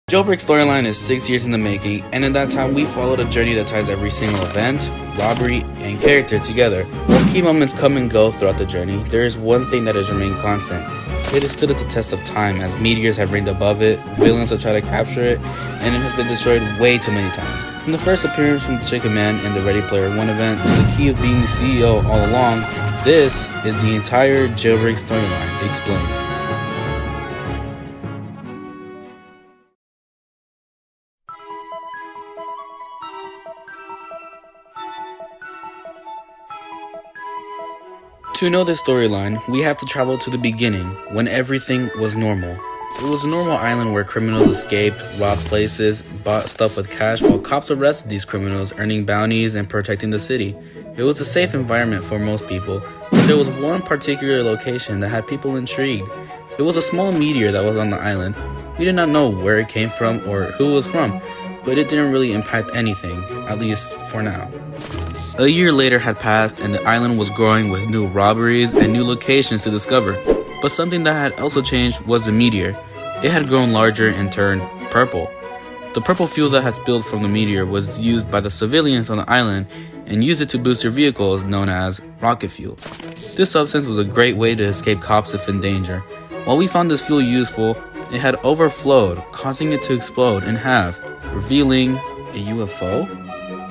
Jailbreak storyline is 6 years in the making, and in that time we followed a journey that ties every single event, robbery, and character together. While key moments come and go throughout the journey, there is one thing that has remained constant. It has stood at the test of time as meteors have reigned above it, villains have tried to capture it, and it has been destroyed way too many times. From the first appearance from the Chicken Man in the Ready Player One event to the key of being the CEO all along, this is the entire Jailbreak storyline explained. To know this storyline, we have to travel to the beginning, when everything was normal. It was a normal island where criminals escaped, robbed places, bought stuff with cash while cops arrested these criminals, earning bounties and protecting the city. It was a safe environment for most people, but there was one particular location that had people intrigued. It was a small meteor that was on the island. We did not know where it came from or who it was from, but it didn't really impact anything, at least for now. A year later had passed and the island was growing with new robberies and new locations to discover. But something that had also changed was the meteor. It had grown larger and turned purple. The purple fuel that had spilled from the meteor was used by the civilians on the island and used it to boost their vehicles, known as rocket fuel. This substance was a great way to escape cops if in danger. While we found this fuel useful, it had overflowed, causing it to explode in half, revealing a UFO?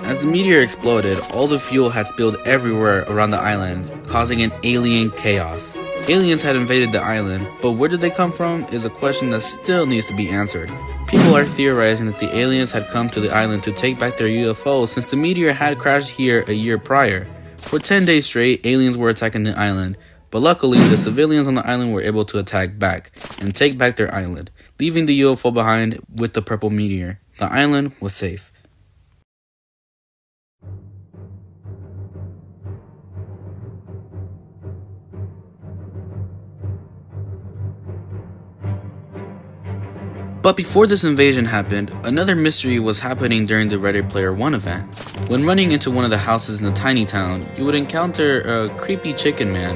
As the meteor exploded, all the fuel had spilled everywhere around the island, causing an alien chaos. Aliens had invaded the island, but where did they come from is a question that still needs to be answered. People are theorizing that the aliens had come to the island to take back their UFO since the meteor had crashed here a year prior. For 10 days straight, aliens were attacking the island, but luckily the civilians on the island were able to attack back and take back their island, leaving the UFO behind with the purple meteor. The island was safe. But before this invasion happened, another mystery was happening during the Ready Player One event. When running into one of the houses in the tiny town, you would encounter a creepy chicken man.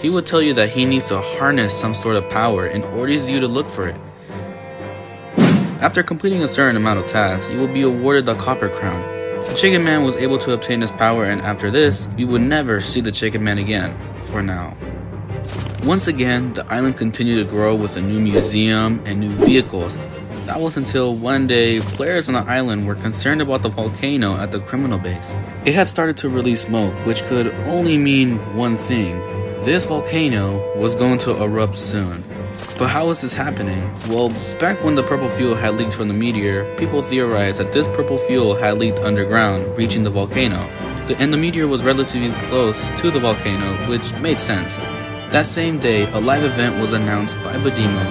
He would tell you that he needs to harness some sort of power and orders you to look for it. After completing a certain amount of tasks, you will be awarded the Copper Crown. The Chicken Man was able to obtain his power, and after this, we would never see the Chicken Man again, for now. Once again, the island continued to grow with a new museum and new vehicles. That was until one day, players on the island were concerned about the volcano at the criminal base. It had started to release smoke, which could only mean one thing. This volcano was going to erupt soon. But how was this happening? Well, back when the purple fuel had leaked from the meteor, people theorized that this purple fuel had leaked underground, reaching the volcano. And the meteor was relatively close to the volcano, which made sense. That same day, a live event was announced by Badimo,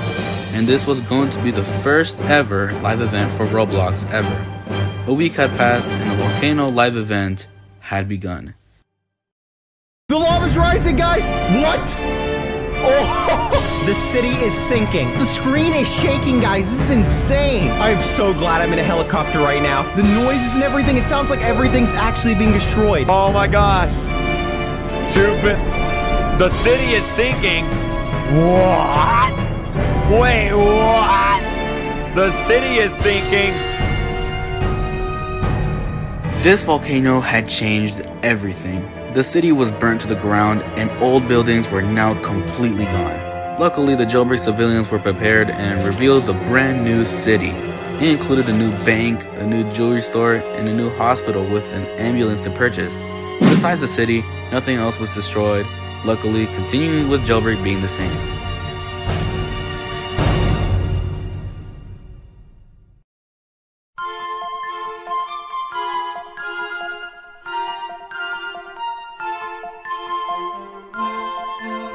and this was going to be the first ever live event for Roblox ever. A week had passed and the volcano live event had begun. The lava's rising, guys! What? Oh, the city is sinking. The screen is shaking, guys. This is insane. I am so glad I'm in a helicopter right now. The noises and everything, it sounds like everything's actually being destroyed. Oh my god. The city is sinking. What? Wait, what? The city is sinking. This volcano had changed everything. The city was burnt to the ground and old buildings were now completely gone. Luckily, the Jailbreak civilians were prepared and revealed the brand new city. It included a new bank, a new jewelry store, and a new hospital with an ambulance to purchase. Besides the city, nothing else was destroyed. Luckily, continuing with Jailbreak being the same.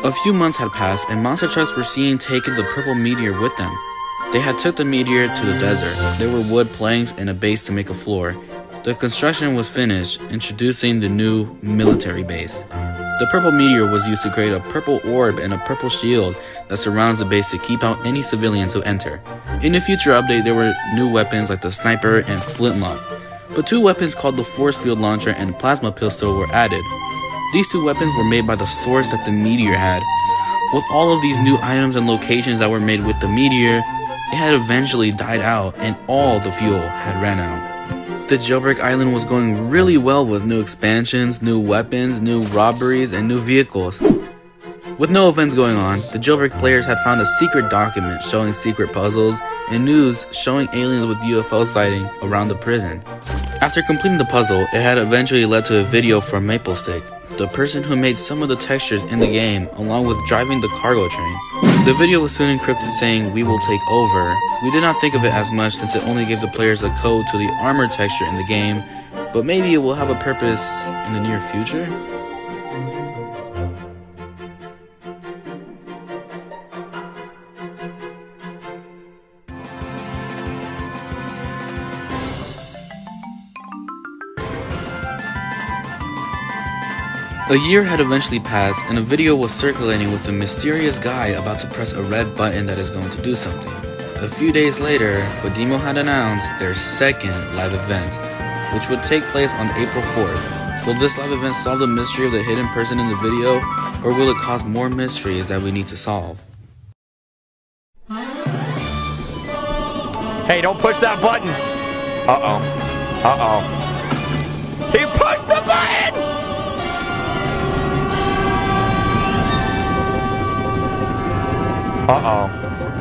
A few months had passed and monster trucks were seen taking the purple meteor with them. They had took the meteor to the desert. There were wood planks and a base to make a floor. The construction was finished, introducing the new military base. The purple meteor was used to create a purple orb and a purple shield that surrounds the base to keep out any civilians who enter. In a future update, there were new weapons like the sniper and flintlock, but two weapons called the force field launcher and plasma pistol were added. These two weapons were made by the source that the meteor had. With all of these new items and locations that were made with the meteor, It had eventually died out and all the fuel had ran out. The Jailbreak Island was going really well with new expansions, new weapons, new robberies, and new vehicles. With no events going on, the Jailbreak players had found a secret document showing secret puzzles and news showing aliens with UFO sighting around the prison. After completing the puzzle, it had eventually led to a video for Maple Stick, the person who made some of the textures in the game along with driving the cargo train. The video was soon encrypted saying, "We will take over." We did not think of it as much since it only gave the players a code to the armor texture in the game, but maybe it will have a purpose in the near future? A year had eventually passed and a video was circulating with a mysterious guy about to press a red button that is going to do something. A few days later, Badimo had announced their second live event, which would take place on April 4th. Will this live event solve the mystery of the hidden person in the video, or will it cause more mysteries that we need to solve? Hey, don't push that button. Uh-oh. Uh-oh. He pushed the button! Uh-oh.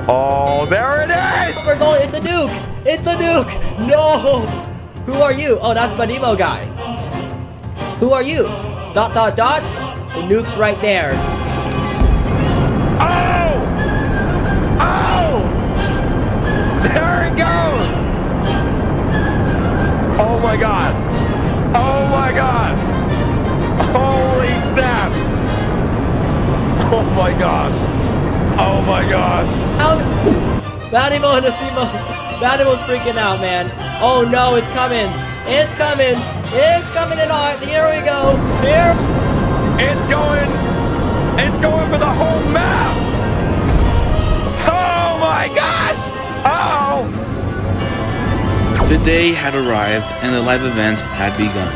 Oh, there it is! We're going, it's a nuke! It's a nuke! No! Who are you? Oh, that's Badimo guy. Who are you? Dot, dot, dot? The nuke's right there. Oh! Oh! There it goes! Oh my god! Oh my god! Holy snap! Oh my gosh! Oh my gosh! Badimo and Asimo. Badimo's freaking out, man. Oh no, it's coming. It's coming. It's coming in hot. Here we go. Here. It's going for the whole map! Oh my gosh! Oh! The day had arrived and the live event had begun.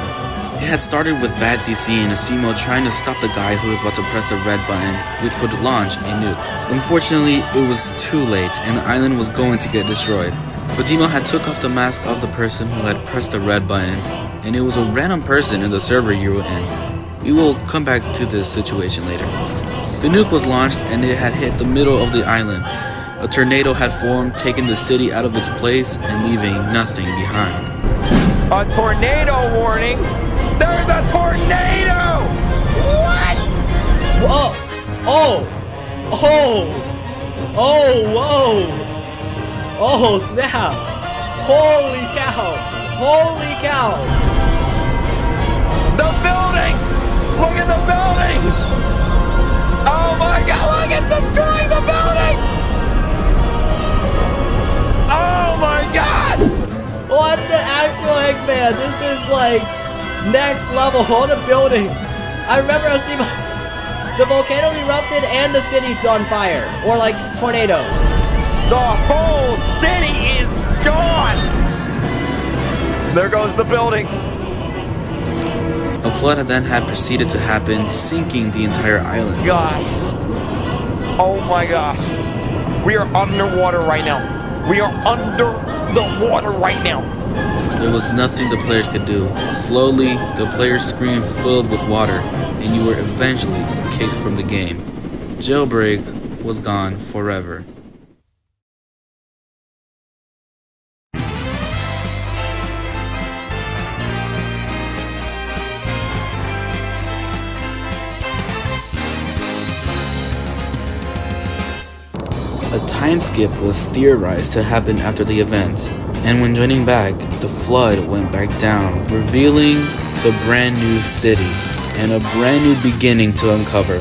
It had started with Bad CC and Asimo trying to stop the guy who was about to press a red button, which would launch a nuke. Unfortunately, it was too late and the island was going to get destroyed. Badimo had took off the mask of the person who had pressed the red button, and it was a random person in the server you were in. We will come back to this situation later. The nuke was launched and it had hit the middle of the island. A tornado had formed, taking the city out of its place and leaving nothing behind. A tornado warning? There's a tornado! What? Whoa! Oh! Oh! Oh! Whoa! Oh snap! Holy cow! Holy cow! The buildings! Look at the buildings! Oh my god, look, it's destroying the buildings! Oh my god! What the actual heck, man? This is like next level on the building. I remember Asimo, the volcano erupted and the city's on fire. Or like tornado. The whole city is gone! There goes the buildings. A flood then had proceeded to happen, sinking the entire island. Gosh. Oh my gosh. We are underwater right now. We are under the water right now. There was nothing the players could do. Slowly, the players' screen filled with water, and you were eventually kicked from the game. Jailbreak was gone forever. A time skip was theorized to happen after the event, and when joining back, the flood went back down, revealing the brand new city and a brand new beginning to uncover.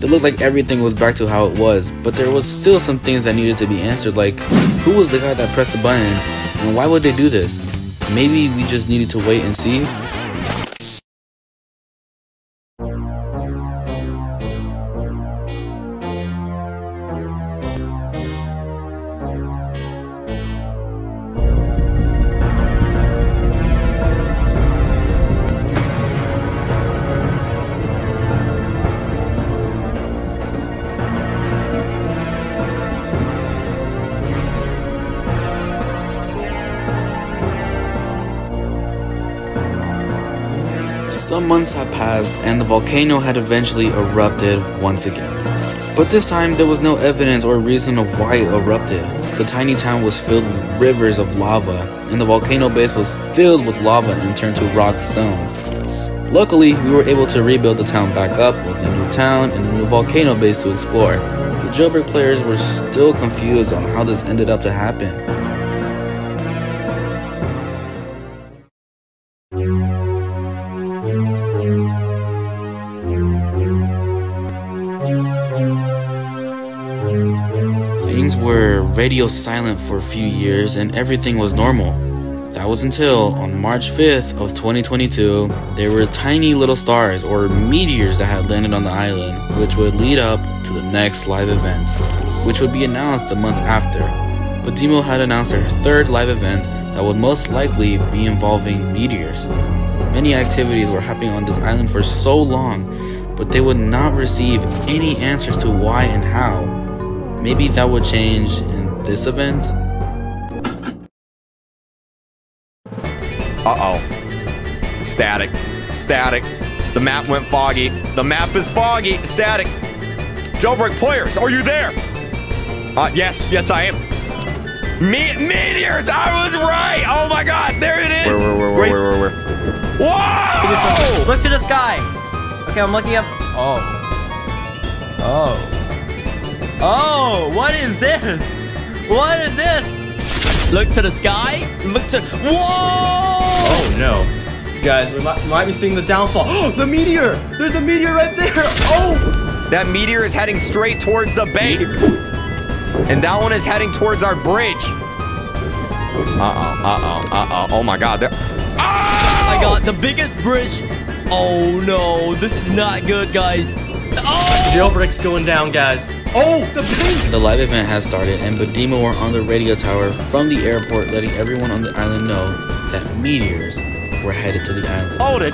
It looked like everything was back to how it was, but there was still some things that needed to be answered, like who was the guy that pressed the button and why would they do this? Maybe we just needed to wait and see. Some months had passed and the volcano had eventually erupted once again. But this time there was no evidence or reason of why it erupted. The tiny town was filled with rivers of lava, and the volcano base was filled with lava and turned to rock stone. Luckily, we were able to rebuild the town back up with a new town and a new volcano base to explore. The Jailbreak players were still confused on how this ended up to happen. Things were radio silent for a few years and everything was normal. That was until on March 5th of 2022, there were tiny little stars or meteors that had landed on the island, which would lead up to the next live event, which would be announced a month after. Badimo had announced their third live event that would most likely be involving meteors. Many activities were happening on this island for so long, but they would not receive any answers to why and how. Maybe that would change in this event? Uh-oh. Static. Static. The map went foggy. The map is foggy. Static. Jailbreak players, are you there? Yes, I am. Meteors! I was right! Oh my god, there it is! Where? Whoa! Look to the sky! Okay, I'm looking up. Oh, what is this? What is this? Look to the sky. Look to. Whoa! Oh no. Guys, we might be seeing the downfall. Oh, the meteor! There's a meteor right there! Oh! That meteor is heading straight towards the bank. And that one is heading towards our bridge. Oh my god. Oh my god, the biggest bridge. Oh no, this is not good, guys. Oh! Jailbreak's going down, guys. Oh, the bank! The live event has started and Badimo were on the radio tower from the airport letting everyone on the island know that meteors were headed to the island. Hold it.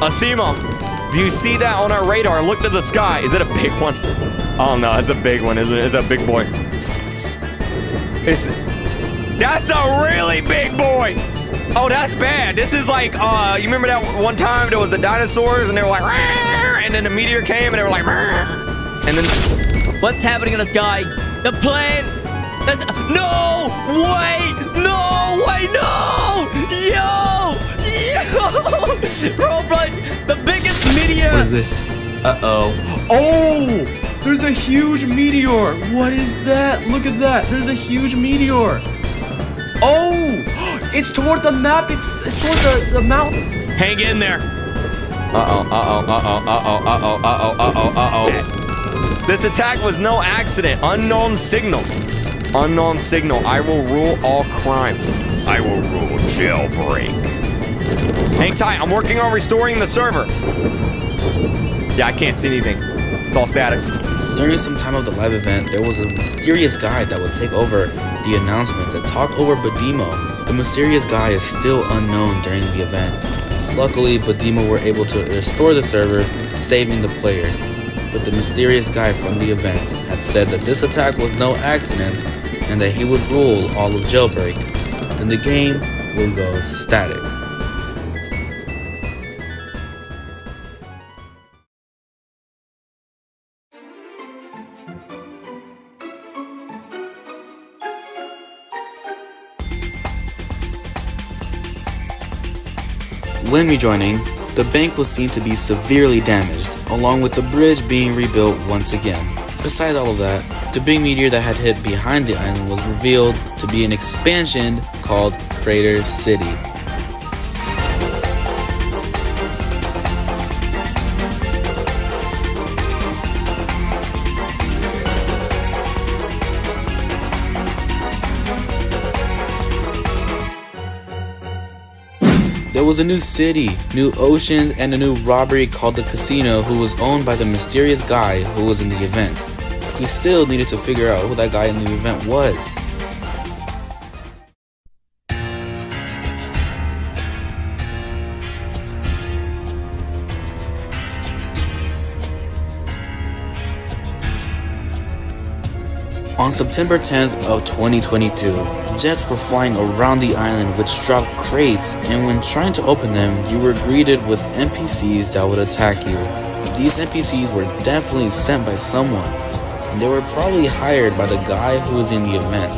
Asimo, do you see that on our radar? Look to the sky. Is it a big one? Oh no, it's a big one, isn't it? It's a big boy. That's a really big boy. Oh, that's bad. This is like, you remember that one time there was the dinosaurs and they were like, "Rah!" And then the meteor came and they were like, "Rah!" And then... What's happening in the sky? The plane! That's... No! Wait! No! Wait, no! Yo! Roblox, the biggest meteor! What is this? Uh-oh. Oh! There's a huge meteor! What is that? Look at that! There's a huge meteor! Oh! It's toward the map! It's toward the mountain! Hang in there! This attack was no accident. Unknown signal. Unknown signal. I will rule all crime. I will rule Jailbreak. Hang tight. I'm working on restoring the server. Yeah, I can't see anything. It's all static. During some time of the live event, there was a mysterious guy that would take over the announcements and talk over Badimo. The mysterious guy is still unknown during the event. Luckily, Badimo were able to restore the server, saving the players. But the mysterious guy from the event had said that this attack was no accident and that he would rule all of Jailbreak. Then the game will go static. When rejoining, the bank was seen to be severely damaged, along with the bridge being rebuilt once again. Besides all of that, the big meteor that had hit behind the island was revealed to be an expansion called Crater City. There was a new city, new oceans, and a new robbery called the Casino, who was owned by the mysterious guy who was in the event. We still needed to figure out who that guy in the event was. On September 10th of 2022, jets were flying around the island which dropped crates, and when trying to open them, you were greeted with NPCs that would attack you. These NPCs were definitely sent by someone, and they were probably hired by the guy who was in the event.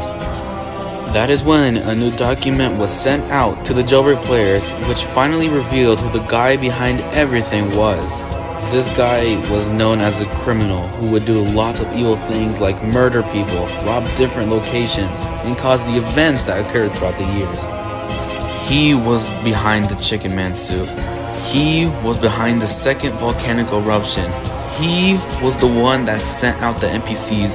That is when a new document was sent out to the Jailbreak players, which finally revealed who the guy behind everything was. This guy was known as a criminal who would do lots of evil things like murder people, rob different locations, and cause the events that occurred throughout the years. He was behind the Chicken Man suit. He was behind the second volcanic eruption. He was the one that sent out the NPCs.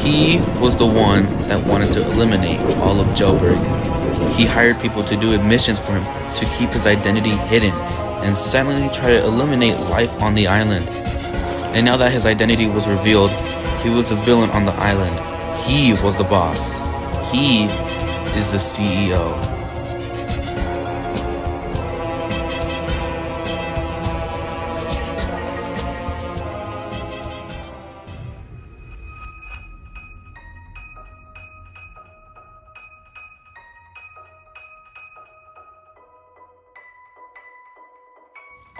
He was the one that wanted to eliminate all of Jailbreak. He hired people to do missions for him to keep his identity hidden and silently try to eliminate life on the island. And now that his identity was revealed, he was the villain on the island. He was the boss. He is the CEO.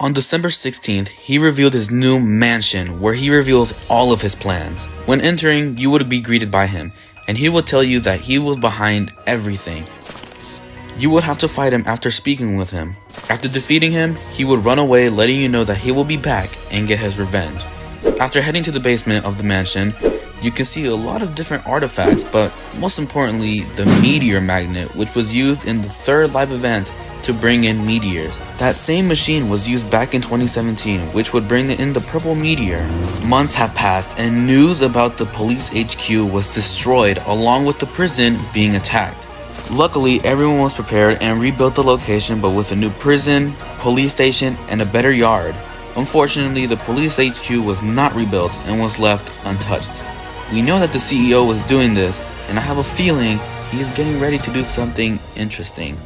On December 16th, he revealed his new mansion, where he reveals all of his plans. When entering, you would be greeted by him, and he would tell you that he was behind everything. You would have to fight him after speaking with him. After defeating him, he would run away, letting you know that he will be back and get his revenge. After heading to the basement of the mansion, you can see a lot of different artifacts, but most importantly, the meteor magnet, which was used in the third live event to bring in meteors. That same machine was used back in 2017, which would bring in the purple meteor. Months have passed and news about the police HQ was destroyed along with the prison being attacked. Luckily, everyone was prepared and rebuilt the location, but with a new prison, police station, and a better yard. Unfortunately, the police HQ was not rebuilt and was left untouched. We know that the CEO was doing this, and I have a feeling he is getting ready to do something interesting.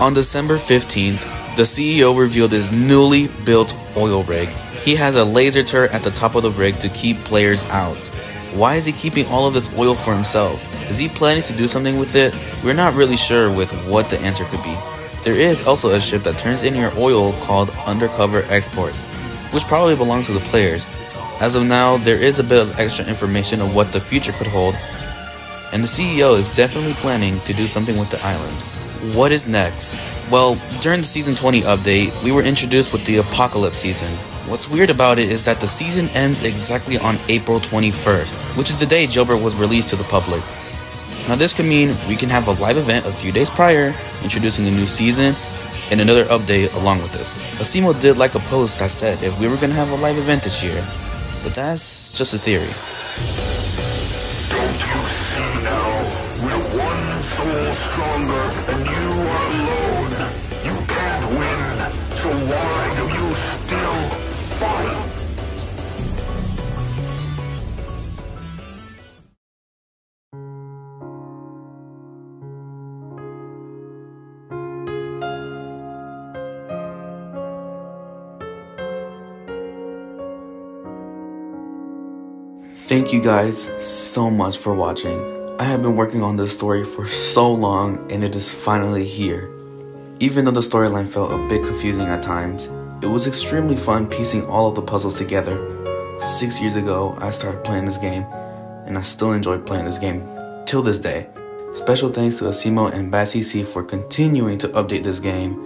On December 15th, the CEO revealed his newly built oil rig. He has a laser turret at the top of the rig to keep players out. Why is he keeping all of this oil for himself? Is he planning to do something with it? We're not really sure with what the answer could be. There is also a ship that turns in your oil called Undercover Exports, which probably belongs to the players. As of now, there is a bit of extra information of what the future could hold, and the CEO is definitely planning to do something with the island. What is next? Well, during the Season 20 update, we were introduced with the Apocalypse season. What's weird about it is that the season ends exactly on April 21st, which is the day Jailbreak was released to the public. Now this could mean we can have a live event a few days prior, introducing a new season, and another update along with this. Asimo did like a post that said if we were gonna have a live event this year, but that's just a theory. Don't you see now? We're one soul stronger and you are alone. You can't win, so why do you still fight? Thank you guys so much for watching. I have been working on this story for so long and it is finally here. Even though the storyline felt a bit confusing at times, it was extremely fun piecing all of the puzzles together. 6 years ago, I started playing this game, and I still enjoy playing this game till this day. Special thanks to Asimo and BadCC for continuing to update this game.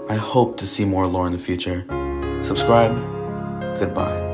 I hope to see more lore in the future. Subscribe. Goodbye.